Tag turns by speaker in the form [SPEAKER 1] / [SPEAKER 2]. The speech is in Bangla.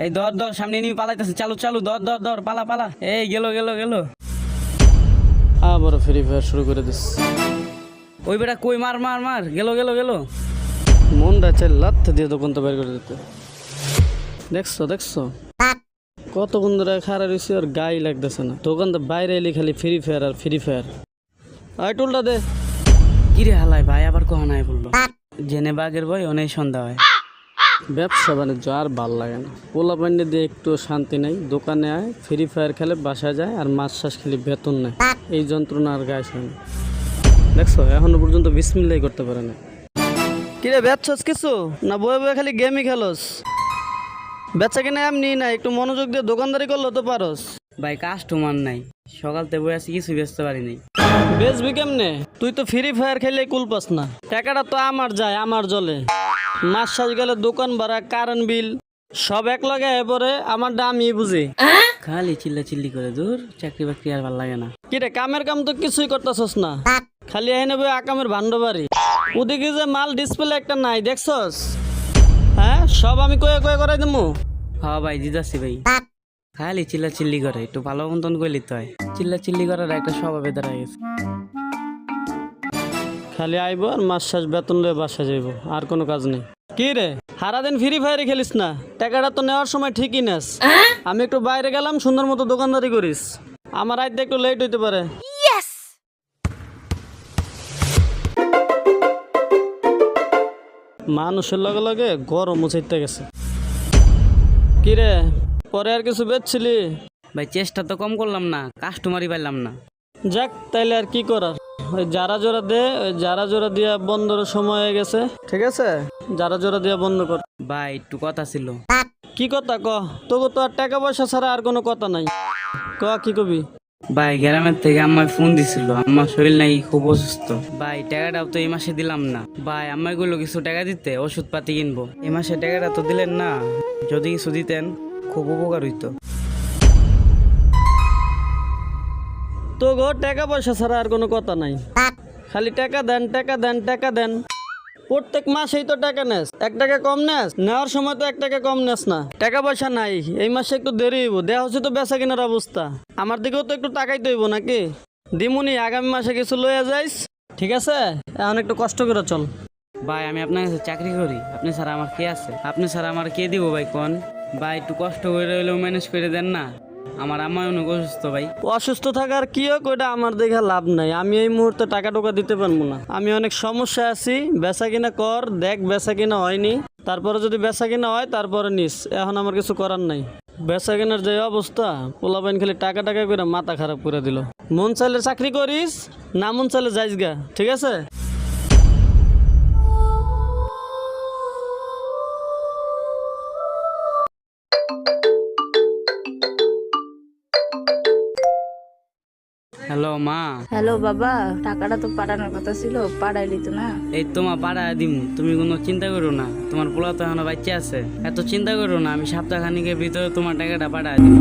[SPEAKER 1] এই ধর ধর, সামনে নিয়ে পালাইতেছে, চালু চালু, ধর ধর ধর, পালা পালা। এই গেল গেল গেল।
[SPEAKER 2] আবার ফ্রি ফায়ার শুরু করে দিস।
[SPEAKER 1] ওই বেটা কই, মার মার মার, গেল গেল গেল।
[SPEAKER 2] মনটা চাই লাথ দিয়ে দোকান তো বের করে দিতে। দেখছো দেখছো কতক্ষণ ধরে খারাপ রয়েছে, আর গায়ে লাগতেছে না। দোকান তো বাইরে এলি খালি ফ্রি ফায়ার আর ফ্রি ফায়ার। আয় টুলটা দে।
[SPEAKER 1] কিরে হালাই ভাই আবার কখন আয় বললো? জেনে বাঘের ভয় অনেক সন্ধ্যা হয়।
[SPEAKER 2] ব্যবসা বাণিজ্য আর ভাল লাগে না। পোলা পান্ডে দিয়ে একটু শান্তি নেই। দোকানে আয় ফ্রি ফায়ার খেলে বাসা যায়, আর মাছ চাষ খেলে বেতন নেয়। এই যন্ত্রণা আর গায়ে শোনে। দেখছো এখনো পর্যন্ত বিসমিল্লাই করতে পারে না। কিরে বেচছস কিছু না বয়ে বয়ে খালি গেমই খেলোস? বেচা কিনা এমনি না, একটু মনোযোগ দিয়ে দোকানদারি করলে তো পারস।
[SPEAKER 1] ভাই কাস্টমার নাই, সকালতে বই আছি, কিছু বেচতে পারি নাই।
[SPEAKER 2] বেচবি কেমনে? তুই তো ফ্রি ফায়ার খেলে কুল পাস না। টাকাটা তো আমার যায়, আমার জলে। মাস শেষ গেলে দোকান ভাড়া, কারেন্ট বিল সব এক লগে পরে আমার দামই বুঝি।
[SPEAKER 1] খালি চিল্লা চিল্লি করে, দূর চাকরি বাকরি আর ভালো লাগে না।
[SPEAKER 2] কিরে কামের কাম তো কিছুই করতেছস না, খালি এনে বই আকামের ভান্ড বাড়ি। ওদিকে যে মাল ডিসপ্লে একটা নাই দেখছস? হ্যাঁ সব আমি কয়ে কয়ে করাই দেবো।
[SPEAKER 1] হ্যাঁ ভাই দিদাসি ভাই, খালি চিল্লা চিল্লি করে, একটু ভালো মতন করলি তো হয়। চিল্লা চিল্লি করার একটা স্বভাবে দাঁড়ায় গেছে।
[SPEAKER 2] খালি আইব আর মাস শেষ বেতন লয়ে বাসা যাইব, আর কোনো কাজ নেই। কি রে সারাদিন ফ্রি ফায়ারে খেলিস না? টাকাটা তো নেওয়ার সময় ঠিকই নেস। আমি একটু বাইরে গেলাম, সুন্দর মতো দোকানদারি করিস। আমার আইতে একটু লেট হইতে পারে। মানুষের লগে লগে গরম উচাইতে গেছে। কি রে পরে আর কিছু বেচছিলি?
[SPEAKER 1] ভাই চেষ্টা তো কম করলাম না, কাস্টমারই পাইলাম না।
[SPEAKER 2] যাক তাইলে আর কি করার, ওই যারা জোড়া দে, ওই যারা জোড়া দিয়া বন্ধর সময় হয়ে গেছে। ঠিক আছে যারা জোড়া দিয়া বন্ধ কর।
[SPEAKER 1] ভাই একটু কথা ছিল।
[SPEAKER 2] কি কথা ক? তোকে তো আর টাকা পয়সা ছাড়া আর কোনো কথা নাই। ক কি কবি?
[SPEAKER 1] ভাই গ্রামের থেকে আম্মায় ফোন দিছিল, আমার শরীর নাকি খুব অসুস্থ। ভাই টাকাটাও তো এই মাসে দিলাম না। ভাই আম্মায় গুলো কিছু টাকা দিতে, ওষুধ পাতি কিনবো। এই মাসে টাকাটা তো দিলেন না, যদি কিছু দিতেন খুব উপকার হইতো।
[SPEAKER 2] তো গো টাকা পয়সা ছাড়া আর কোনো কথা নাই। খালি টাকা দেন টাকা দেন টাকা দেন। প্রত্যেক মাসেই তো টাকা নেস, 1 টাকা কম নেস। নেওয়ার সময় তো 1 টাকা কম নেস না। টাকা পয়সা নাই, এই মাসে একটু দেরি হইব। দেওয়া হচ্ছে তো বেচা কেনার অবস্থা। আমার দিকেও তো একটু তাকাইতে হইব নাকি? দিমুনি আগামী মাসে কিছু লইয়া যাইস। ঠিক আছে এখন একটু কষ্ট করে চল।
[SPEAKER 1] ভাই আমি আপনার কাছে চাকরি করি, আপনি ছাড়া আমার কে আছে? আপনি ছাড়া আমার কে দিব ভাই কোন? ভাই একটু কষ্ট করে হইলেও ম্যানেজ করে দেন না, আমার আম্মায় অনেক অসুস্থ ভাই।
[SPEAKER 2] অসুস্থ থাকার কি হোক ওইটা আমার দেখে লাভ নাই। আমি এই মুহূর্তে টাকা টোকা দিতে পারবো না। আমি অনেক সমস্যা আছি। বেচা কিনা কর, দেখ বেচা কিনা হয়নি, তারপরে যদি বেচা কিনা হয় তারপরে নিস। এখন আমার কিছু করার নাই। বেচা কেনার যে অবস্থা, পোলাপাইন খালি টাকা টাকা করে মাথা খারাপ করে দিল। মন চাইলে চাকরি করিস, না মন চাইলে যাইস গা। ঠিক আছে
[SPEAKER 1] হ্যালো মা।
[SPEAKER 3] হ্যালো বাবা, টাকাটা তো পাঠানোর কথা ছিল, পাঠাইলি তো না?
[SPEAKER 1] এই তোমা পাড়া দিম, তুমি কোনো চিন্তা করো না। তোমার পোলা তো এখনো বাচ্চা আছে, এত চিন্তা করো না। আমি সপ্তাহখানিকের ভিতরে তোমার টাকাটা পাঠা দিম।